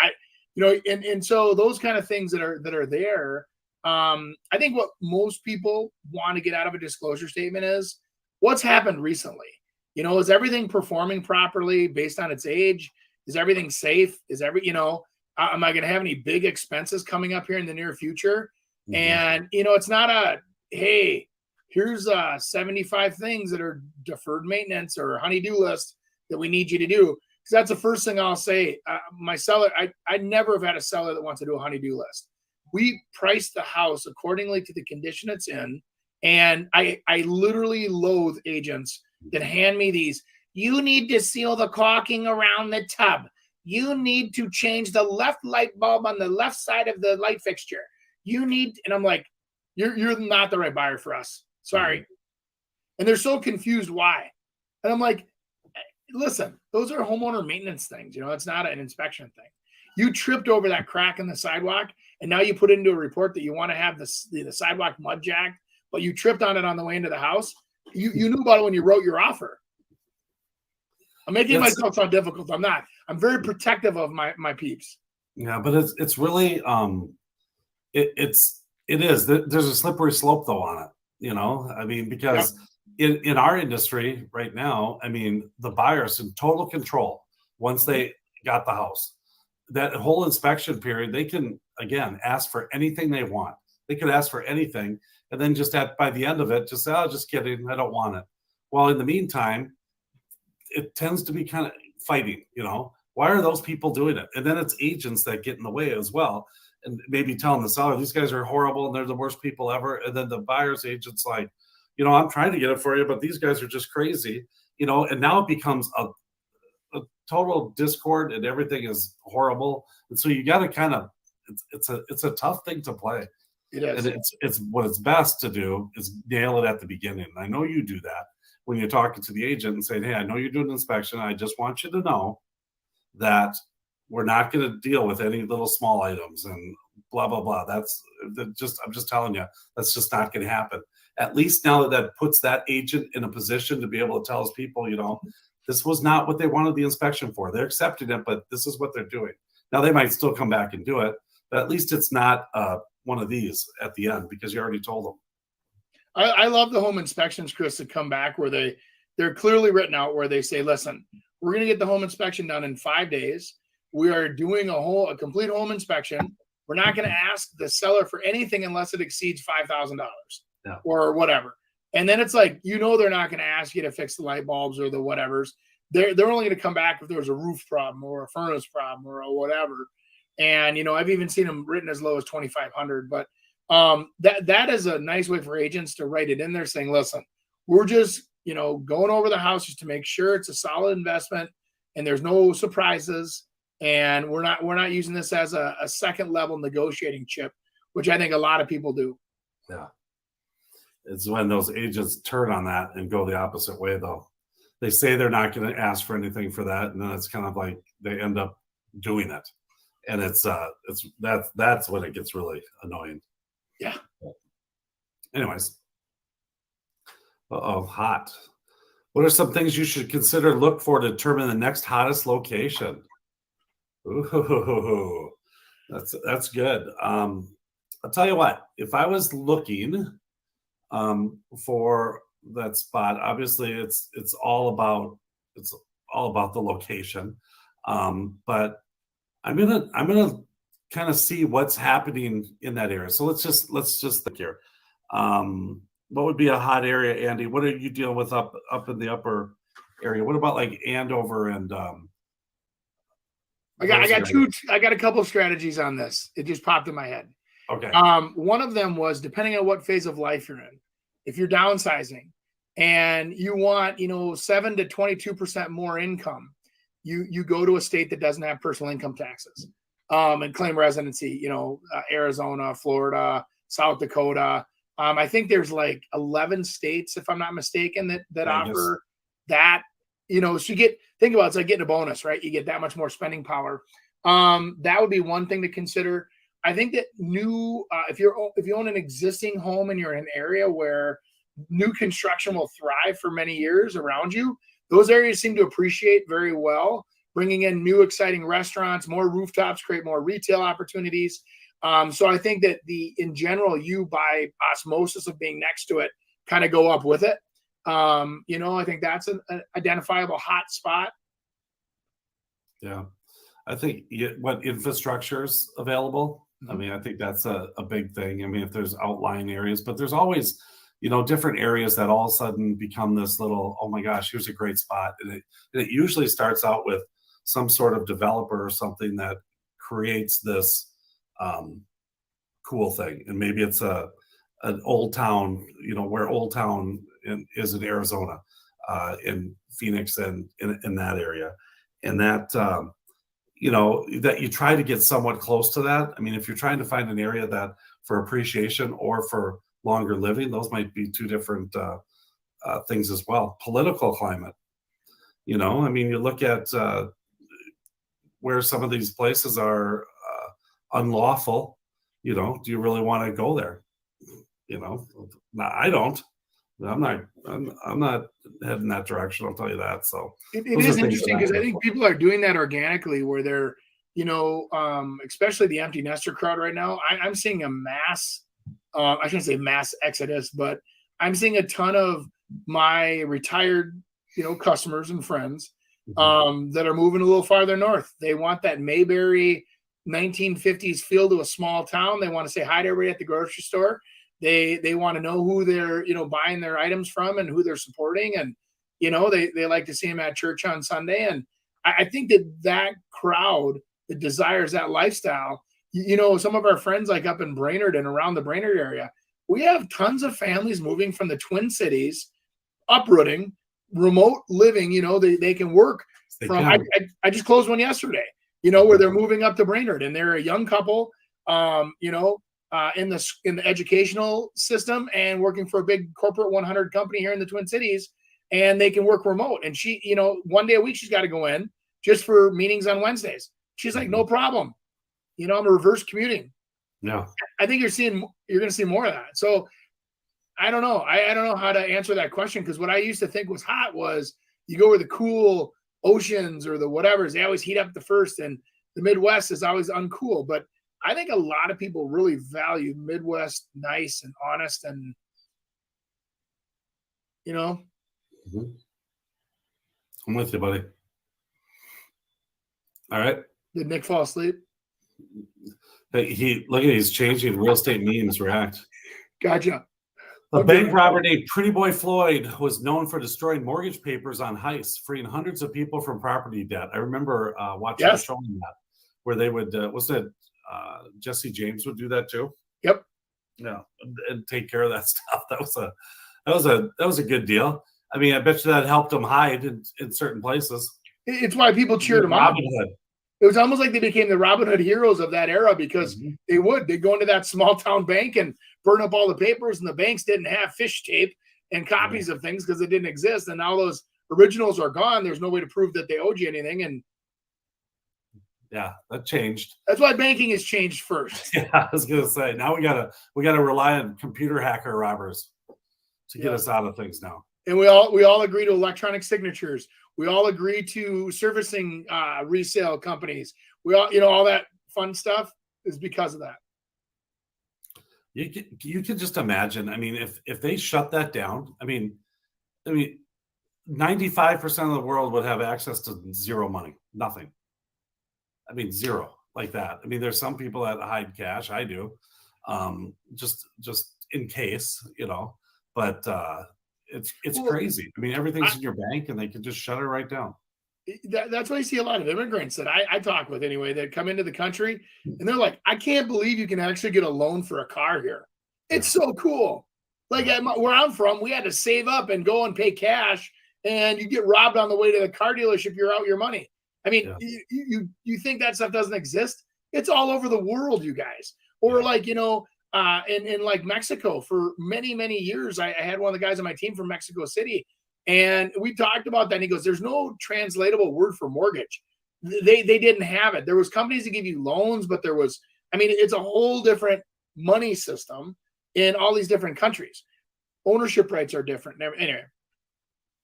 And so those kind of things that are there. I think what most people want to get out of a disclosure statement is what's happened recently. Is everything performing properly based on its age? Is everything safe? Am I going to have any big expenses coming up here in the near future? Mm-hmm. And, it's not hey, here's 75 things that are deferred maintenance or honey-do list that we need you to do. Because that's the first thing I'll say. My seller, I never have had a seller that wants to do a honey-do list. We price the house accordingly to the condition it's in. And I literally loathe agents that hand me these. You need to seal the caulking around the tub. You need to change the left light bulb on the left side of the light fixture. And I'm like, you're not the right buyer for us. Sorry. And they're so confused why. And I'm like, listen, those are homeowner maintenance things. It's not an inspection thing. You tripped over that crack in the sidewalk, and now you put into a report that you want to have the sidewalk mud jacked, but you tripped on it on the way into the house. You knew about it when you wrote your offer. I'm making myself sound difficult. I'm not. I'm very protective of my peeps. Yeah, but it's really it is. There's a slippery slope though on it. Because in our industry right now, the buyer's in total control once they got the house. That whole inspection period, they can again ask for anything they want. They could ask for anything, and then just by the end of it, just say, "Oh, just kidding, I don't want it." Well, in the meantime, it tends to be kind of fighting. Why are those people doing it? And then it's agents that get in the way as well, and maybe telling the seller, "These guys are horrible and they're the worst people ever." And then the buyer's agent's like, "I'm trying to get it for you, but these guys are just crazy." And now it becomes a total discord and everything is horrible. And so you got to kind of, it's a tough thing to play. It is. And it's what it's best to do is nail it at the beginning. And I know you do that when you're talking to the agent and saying, "Hey, I know you're doing an inspection. I just want you to know that we're not going to deal with any little small items and blah, blah, blah." I'm just telling you, that's just not going to happen. At least now that puts that agent in a position to be able to tell his people, this was not what they wanted the inspection for. They're accepting it, but this is what they're doing. Now they might still come back and do it, but at least it's not one of these at the end because you already told them. I love the home inspections, Chris, that come back where they're clearly written out where they say, "Listen, we're going to get the home inspection done in 5 days. We are doing a complete home inspection. We're not going to ask the seller for anything unless it exceeds $5,000 or whatever." And then it's like, they're not going to ask you to fix the light bulbs or the whatevers. They're only going to come back if there's a roof problem or a furnace problem or a whatever. And, I've even seen them written as low as $2,500. But that is a nice way for agents to write it in there saying, "Listen, we're just, going over the house just to make sure it's a solid investment and there's no surprises. And we're not using this as a second level negotiating chip," which I think a lot of people do. Yeah. It's when those agents turn on that and go the opposite way, though. They say they're not going to ask for anything for that, and then it's kind of like they end up doing it, and that's when it gets really annoying. Yeah. Anyways, hot. What are some things you should look for to determine the next hottest location? Ooh, that's good. I'll tell you what. If I was looking for that spot, obviously it's all about the location, but I'm gonna kind of see what's happening in that area. So let's just think here. What would be a hot area, Andy? What are you dealing with up in the upper area? What about like Andover and I got a couple of strategies on this. It just popped in my head. Okay. One of them was depending on what phase of life you're in. If you're downsizing and you want, 7 to 22% more income, you go to a state that doesn't have personal income taxes, and claim residency. Arizona, Florida, South Dakota. I think there's like 11 states, if I'm not mistaken, that offer that. So think about it's like getting a bonus, right? You get that much more spending power. That would be one thing to consider. I think that if you own an existing home and you're in an area where new construction will thrive for many years around you, those areas seem to appreciate very well, bringing in new exciting restaurants, more rooftops, create more retail opportunities. So I think that in general, you by osmosis of being next to it kind of go up with it. I think that's an identifiable hot spot. Yeah. I think what infrastructure is available. I mean, I think that's a big thing. I mean, if there's outlying areas, but there's always, different areas that all of a sudden become this little, oh my gosh, here's a great spot. And it usually starts out with some sort of developer or something that creates this cool thing. And maybe it's an old town, where Old Town is in Arizona, in Phoenix and in that area. And that, that you try to get somewhat close to that. I mean, if you're trying to find an area that for appreciation or for longer living, those might be two different things as well. Political climate, I mean, you look at where some of these places are unlawful, do you really want to go there? I don't. I'm not heading that direction. I'll tell you that. So it is interesting because I think people are doing that organically, where they're, especially the empty nester crowd right now. I'm seeing a mass, I shouldn't say mass exodus, but I'm seeing a ton of my retired, customers and friends that are moving a little farther north. They want that Mayberry 1950s feel to a small town. They want to say hi to everybody at the grocery store. They want to know who they're, buying their items from and who they're supporting. And, they like to see them at church on Sunday. And I think that crowd that desires that lifestyle, some of our friends like up in Brainerd and around the Brainerd area, we have tons of families moving from the Twin Cities, uprooting, remote living, they can work from, I just closed one yesterday, where they're moving up to Brainerd, and they're a young couple, in the educational system and working for a big corporate 100 company here in the Twin Cities, and they can work remote. And she, one day a week, she's got to go in just for meetings on Wednesdays. She's like, no problem. I'm reverse commuting. Yeah. I think you're going to see more of that. So I don't know. I don't know how to answer that question, because what I used to think was hot was you go where the cool oceans or the whatevers, they always heat up the first, and the Midwest is always uncool. But I think a lot of people really value Midwest, nice and honest, and I'm with you, buddy. All right. Did Nick fall asleep? Hey, he's changing real estate memes. React. Gotcha. A bank robber named Pretty Boy Floyd was known for destroying mortgage papers on heists, freeing hundreds of people from property debt. I remember watching a show on that, where they would Jesse James would do that too. Yep. Yeah, and take care of that stuff. That was a good deal. I mean, I bet you that helped them hide in certain places. It's why people cheered him on. It was almost like they became the Robin Hood heroes of that era, because they'd go into that small town bank and burn up all the papers, and the banks didn't have fish tape and copies of things because it didn't exist. And now those originals are gone. There's no way to prove that they owed you anything. And yeah, that changed. That's why banking has changed first. Yeah, I was gonna say, now we gotta rely on computer hacker robbers to get us out of things now. And we all agree to electronic signatures. We all agree to servicing resale companies. We all, all that fun stuff is because of that. You could just imagine. I mean, if they shut that down, I mean, 95% of the world would have access to zero money, nothing. I mean, zero like that. I mean, there's some people that hide cash. I do, just in case, but it's crazy. I mean, everything's in your bank, and they can just shut it right down. That's why you see a lot of immigrants that I talk with anyway, that come into the country, and they're like, I can't believe you can actually get a loan for a car here. It's so cool. Like where I'm from, we had to save up and go and pay cash, and you get robbed on the way to the car dealership. You're out your money. I mean, you think that stuff doesn't exist? It's all over the world, you guys. Or like, in like Mexico for many, many years, I had one of the guys on my team from Mexico City, and we talked about that. And he goes, there's no translatable word for mortgage. They didn't have it. There was companies that give you loans, but it's a whole different money system in all these different countries. Ownership rights are different. Anyway.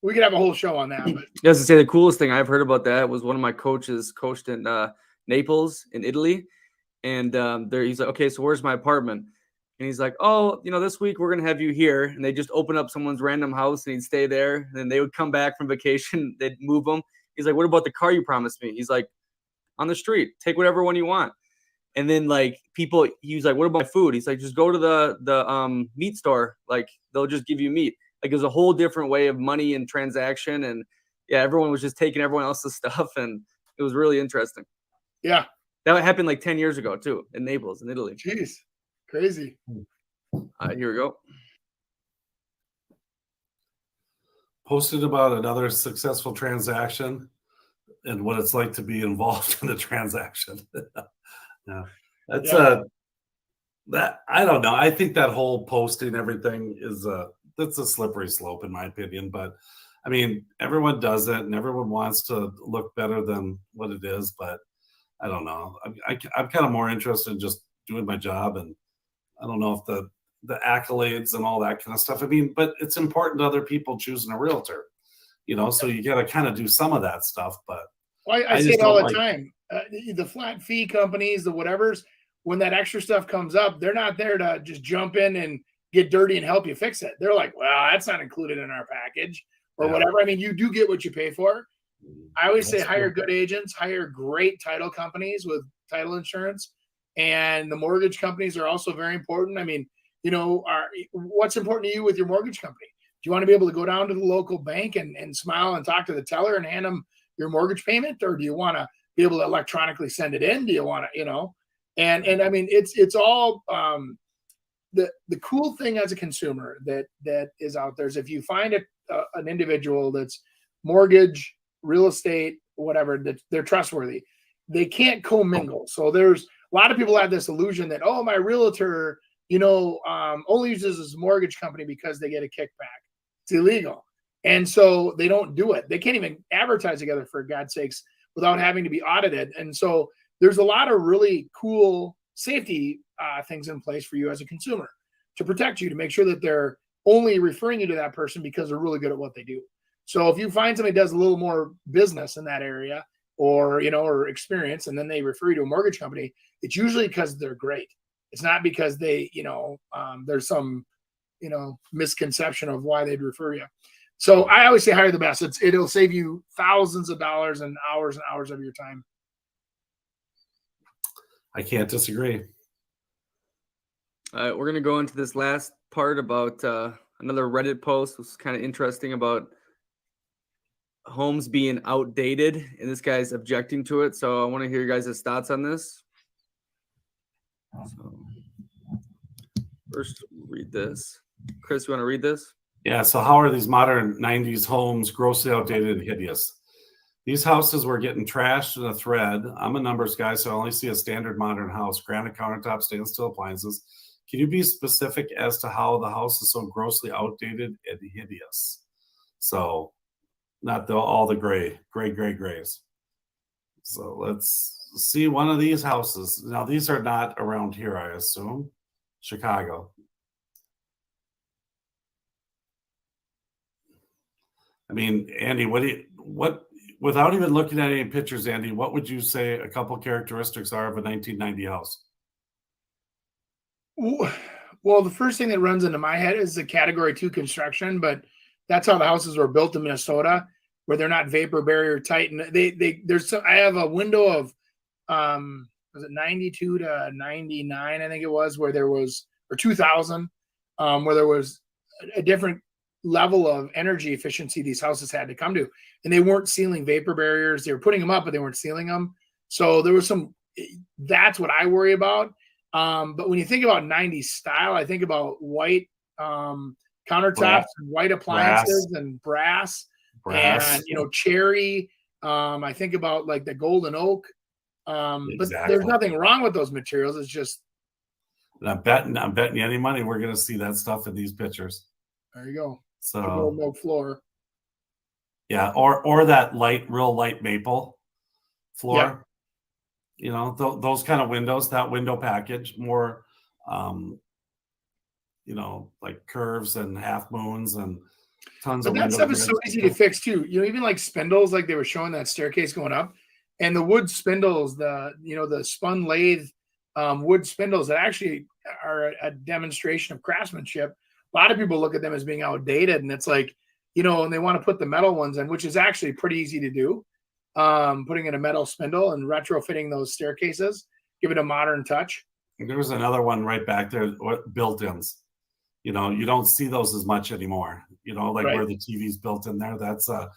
we could have a whole show on that. But Just to say, the coolest thing I've heard about that was one of my coaches coached in Naples in Italy, and he's like, okay, so where's my apartment? And he's like, oh, this week we're gonna have you here, and they just open up someone's random house, and he'd stay there, and then they would come back from vacation, they'd move them. He's like, what about the car you promised me? He's like, on the street, take whatever one you want. And then like people, he was like, what about food? He's like, just go to the meat store, like they'll just give you meat. Like it was a whole different way of money and transaction. And yeah, everyone was just taking everyone else's stuff. And it was really interesting. Yeah. That happened like 10 years ago too, in Naples, in Italy. Jeez. Crazy. Here we go. Posted about another successful transaction and what it's like to be involved in the transaction. Yeah. That I don't know. I think that whole posting everything is that's a slippery slope in my opinion. But I mean, everyone does it and everyone wants to look better than what it is. But I don't know. I'm kind of more interested in just doing my job, and I don't know if the accolades and all that kind of stuff. I mean, but it's important to other people choosing a realtor, so you got to kind of do some of that stuff. But well, I say it all the time. The flat fee companies, the whatevers, when that extra stuff comes up, they're not there to just jump in and get dirty and help you fix it. They're like, well, that's not included in our package or whatever. I mean, you do get what you pay for. I always say hire good agents, hire great title companies with title insurance. And the mortgage companies are also very important. I mean, what's important to you with your mortgage company? Do you want to be able to go down to the local bank and smile and talk to the teller and hand them your mortgage payment? Or do you want to be able to electronically send it in? Do you want to, and I mean, it's all the cool thing as a consumer that is out there is if you find an individual that's mortgage, real estate, whatever, that they're trustworthy, they can't commingle. So there's a lot of people have this illusion that, oh, my realtor, only uses his mortgage company because they get a kickback. It's illegal. And so they don't do it. They can't even advertise together, for God's sakes, without having to be audited. And so there's a lot of really cool safety things in place for you as a consumer to protect you, to make sure that they're only referring you to that person because they're really good at what they do. So if you find somebody does a little more business in that area or experience, and then they refer you to a mortgage company, it's usually because they're great. It's not because they, there's some, misconception of why they'd refer you. So I always say hire the best. It'll save you thousands of dollars and hours of your time. I can't disagree. We're going to go into this last part about another Reddit post. It was kind of interesting about homes being outdated, and this guy's objecting to it. So I want to hear your guys' thoughts on this. So first, read this. Chris, you want to read this? Yeah. So how are these modern 90s homes grossly outdated and hideous? These houses were getting trashed in a thread. I'm a numbers guy, so I only see a standard modern house. Granite countertops, stainless steel appliances. Can you be specific as to how the house is so grossly outdated and hideous? So not all the grays. So let's see one of these houses. Now, these are not around here, I assume. Chicago. I mean, Andy, what without even looking at any pictures, Andy, what would you say a couple characteristics are of a 1990 house? Well, the first thing that runs into my head is the Category 2 construction, but that's how the houses were built in Minnesota, where they're not vapor barrier tight. And I have a window of was it 92 to 99, I think it was, where there was, or 2000, where there was a different level of energy efficiency these houses had to come to, and they weren't sealing vapor barriers. They were putting them up, but they weren't sealing them. So there was that's what I worry about. But when you think about 90s style, I think about white countertops and white appliances and brass. And cherry. I think about like the golden oak. But there's nothing wrong with those materials. It's just, and I'm betting you any money we're going to see that stuff in these pictures. There you go. So golden oak floor. Yeah, or that real light maple floor. Yeah. Those kind of windows, that window package, more, like curves and half moons and Tons But of that window stuff is so grids. easy to fix too. Even like spindles, like they were showing that staircase going up, and the wood spindles, the spun lathe wood spindles that actually are a demonstration of craftsmanship. A lot of people look at them as being outdated, and it's like, and they want to put the metal ones in, which is actually pretty easy to do. Putting in a metal spindle and retrofitting those staircases, give it a modern touch. There was another one right back there, built-ins. You don't see those as much anymore. Like Right. where the TV's built in there. That's a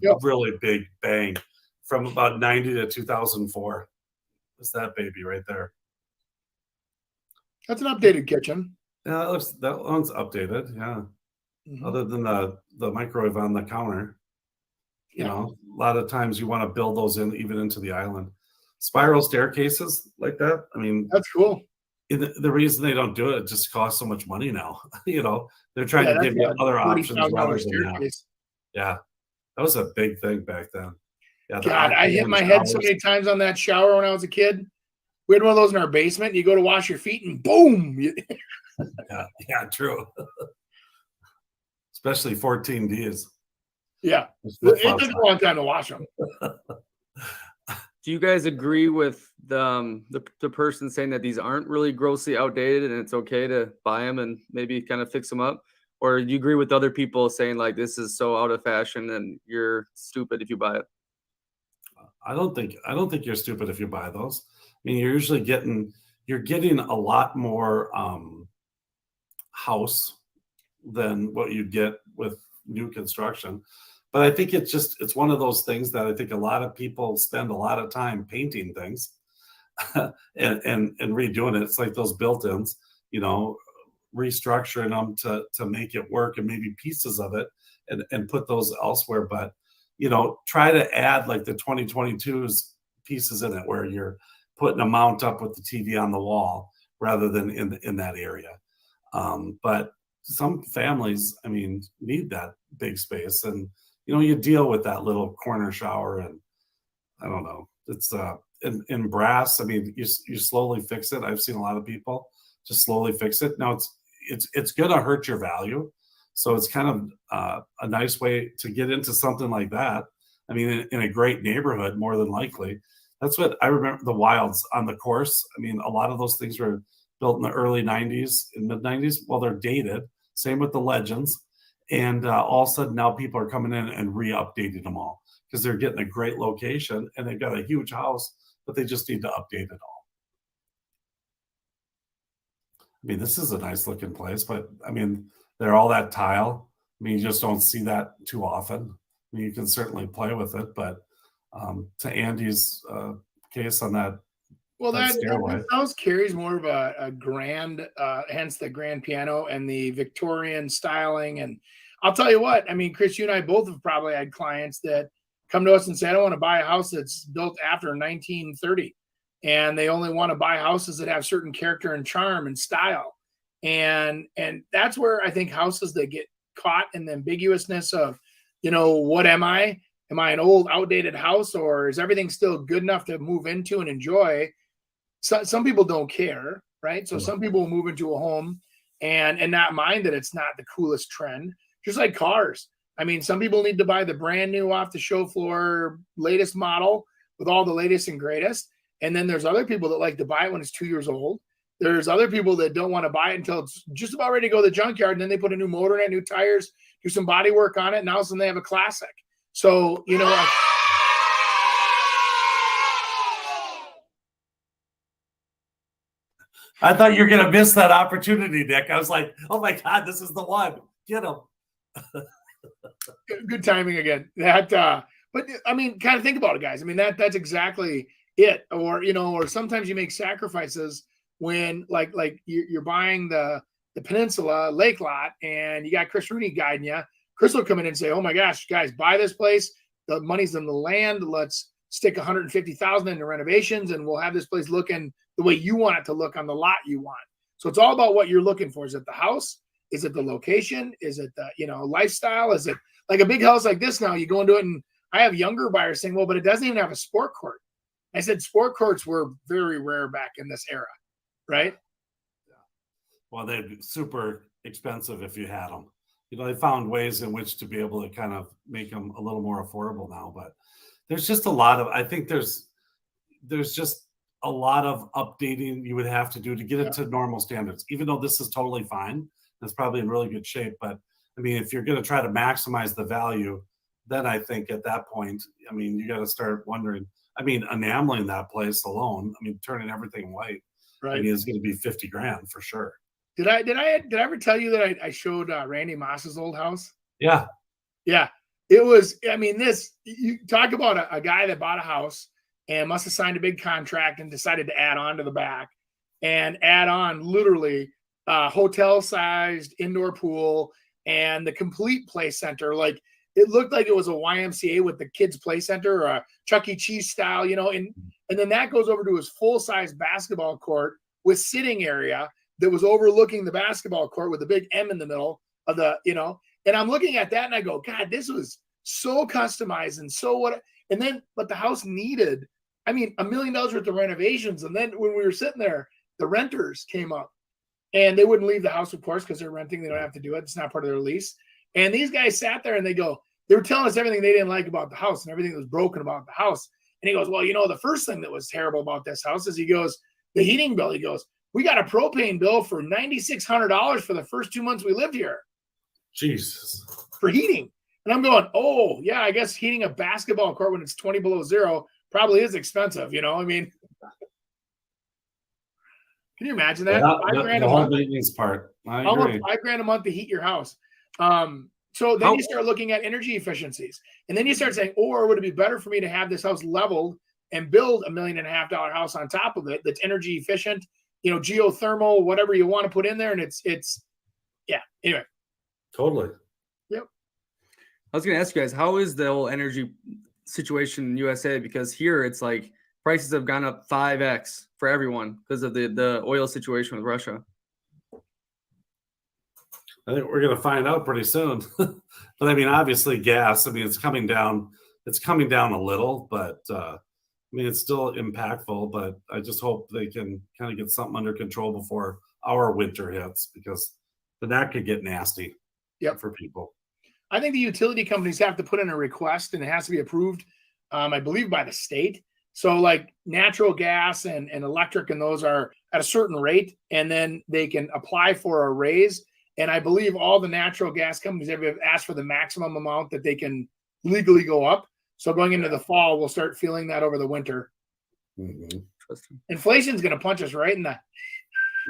Yep. really big bang from about 90 to 2004. It's that baby right there. That's an updated kitchen. Yeah, that one's updated. Yeah. Mhm. Other than the microwave on the counter. Yeah. A lot of times you want to build those in even into the island. Spiral staircases like that. I mean, That's cool. the reason they don't do it just costs so much money now. They're trying to that's give you a other options $40,000 rather than that. staircase. Yeah, that was a big thing back then. Yeah, the God, I hit octagon my head so showers. many times on that shower when I was a kid. We had one of those in our basement. You go to wash your feet and boom. Yeah, true. Especially 14Ds. Yeah. Just It flip-flops. took a long time to wash them. Do you guys agree with the person saying that these aren't really grossly outdated and it's okay to buy them and maybe kind of fix them up? Or do you agree with other people saying like this is so out of fashion and you're stupid if you buy it? I don't think you're stupid if you buy those. I mean, you're getting a lot more house than what you get with new construction. But I think it's one of those things that I think a lot of people spend a lot of time painting things and redoing it. It's like those built-ins, restructuring them to make it work and maybe pieces of it and put those elsewhere. But try to add like the 2022's pieces in it where you're putting a mount up with the TV on the wall rather than in that area. But some families, I mean, need that big space, and you deal with that little corner shower, and I don't know. It's in brass. I mean, you slowly fix it. I've seen a lot of people just slowly fix it. Now it's gonna hurt your value, so it's kind of a nice way to get into something like that. I mean, in a great neighborhood, more than likely. That's what I remember. The Wilds on the course. I mean, a lot of those things were built in the early 90s and mid 90s. Well, they're dated. Same with the Legends. And all of a sudden now people are coming in and re-updating them all because they're getting a great location and they've got a huge house, but they just need to update it all. I mean, this is a nice looking place, but I mean, they're all that tile. I mean, you just don't see that too often. I mean, you can certainly play with it, but to Andy's case on that, Well, that stairway. house carries more of a grand, hence the grand piano and the Victorian styling. And I'll tell you what, I mean, Chris, you and I both have probably had clients that come to us and say, I don't want to buy a house that's built after 1930. And they only want to buy houses that have certain character and charm and style. And that's where I think houses that get caught in the ambiguousness of, what am I? Am I an old, outdated house, or is everything still good enough to move into and enjoy? So, some people don't care, right? So some people will move into a home and not mind that it's not the coolest trend. Just like cars. I mean, some people need to buy the brand new off the show floor, latest model with all the latest and greatest. And then there's other people that like to buy it when it's 2 years old. There's other people that don't want to buy it until it's just about ready to go to the junkyard. And then they put a new motor in it, new tires, do some body work on it. And all of a sudden they have a classic. So, I thought you were going to miss that opportunity, Nick. I was like, oh my God, this is the one. Get him. good timing again. But I mean, kind of think about it, guys. I mean, that's exactly it. Or sometimes you make sacrifices when like you're buying the Peninsula Lake lot and you got Chris Rooney guiding you. Chris will come in and say, oh my gosh, guys, buy this place. The money's in the land. Let's stick $150,000 into renovations and we'll have this place looking the way you want it to look on the lot you want. So it's all about what you're looking for. Is it the house? Is it the location? Is it the, lifestyle? Is it like a big house like this now? You go into it and I have younger buyers saying, well, but it doesn't even have a sport court. I said, sport courts were very rare back in this era, right? Yeah. Well, they'd be super expensive if you had them. they found ways in which to be able to kind of make them a little more affordable now. But there's just a lot of, I think there's just a lot of updating you would have to do to get it to normal standards, even though this is totally fine. It's probably in really good shape. But I mean, if you're going to try to maximize the value, then I think at that point, I mean, you got to start wondering, I mean, enameling that place alone, I mean, turning everything white, Right. I mean, it's going to be 50 grand for sure. Did I ever tell you that I showed Randy Moss's old house? Yeah. Yeah. It was, I mean, you talk about a guy that bought a house and must have signed a big contract and decided to add on to the back and add on literally hotel-sized indoor pool and the complete play center. Like, it looked like it was a YMCA with the kids' play center or a Chuck E. Cheese style, and then that goes over to his full-size basketball court with sitting area that was overlooking the basketball court with a big M in the middle of the, and I'm looking at that and I go, God, this was so customized and so what, and then, but the house needed, I mean, $1 million worth of renovations. And then when we were sitting there, the renters came up and they wouldn't leave the house, of course, because they're renting. They don't have to do it. It's not part of their lease. And these guys sat there and they were telling us everything they didn't like about the house and everything that was broken about the house. And he goes, well, the first thing that was terrible about this house is, he goes, the heating bill. He goes, we got a propane bill for $9,600 for the first 2 months we lived here. Jesus. For heating. And I'm going, oh, yeah, I guess heating a basketball court when it's 20 below zero probably is expensive. I mean, can you imagine that? The whole maintenance part. I agree. Almost $5,000 a month to heat your house. So then you start looking at energy efficiencies. And then you start saying, or would it be better for me to have this house leveled and build $1.5 million house on top of it that's energy efficient, geothermal, whatever you want to put in there. And it's anyway. Totally. Yep. I was going to ask you guys, how is the whole energy situation in USA? Because here it's like prices have gone up 5x for everyone because of the oil situation with Russia. I think we're going to find out pretty soon. But I mean, obviously gas, I mean, it's coming down a little, but I mean, it's still impactful, but I just hope they can kind of get something under control before our winter hits, because then that could get nasty for people. I think the utility companies have to put in a request and it has to be approved, I believe, by the state. So like natural gas and electric, and those are at a certain rate, and then they can apply for a raise. And I believe all the natural gas companies have asked for the maximum amount that they can legally go up. So going into the fall, we'll start feeling that over the winter. Mm-hmm. Inflation's going to punch us right in the.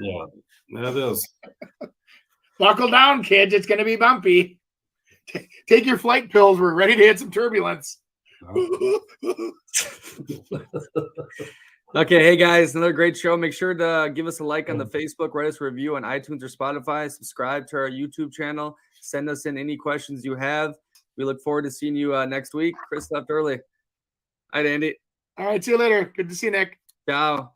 Yeah, that is. Buckle down, kids. It's going to be bumpy. Take your flight pills. We're ready to hit some turbulence. Okay, hey guys, another great show. Make sure to give us a like on the Facebook, write us a review on iTunes or Spotify, subscribe to our YouTube channel, send us in any questions you have. We look forward to seeing you next week. Chris left early. All right, Andy. All right, see you later. Good to see you, Nick. Ciao.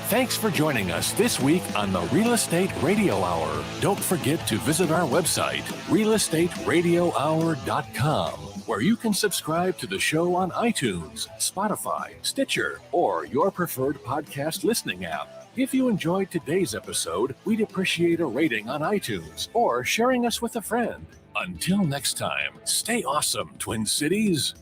Thanks for joining us this week on the Real Estate Radio Hour. Don't forget to visit our website, realestateradiohour.com, where you can subscribe to the show on iTunes, Spotify, Stitcher, or your preferred podcast listening app. If you enjoyed today's episode, we'd appreciate a rating on iTunes or sharing us with a friend. Until next time, stay awesome, Twin Cities.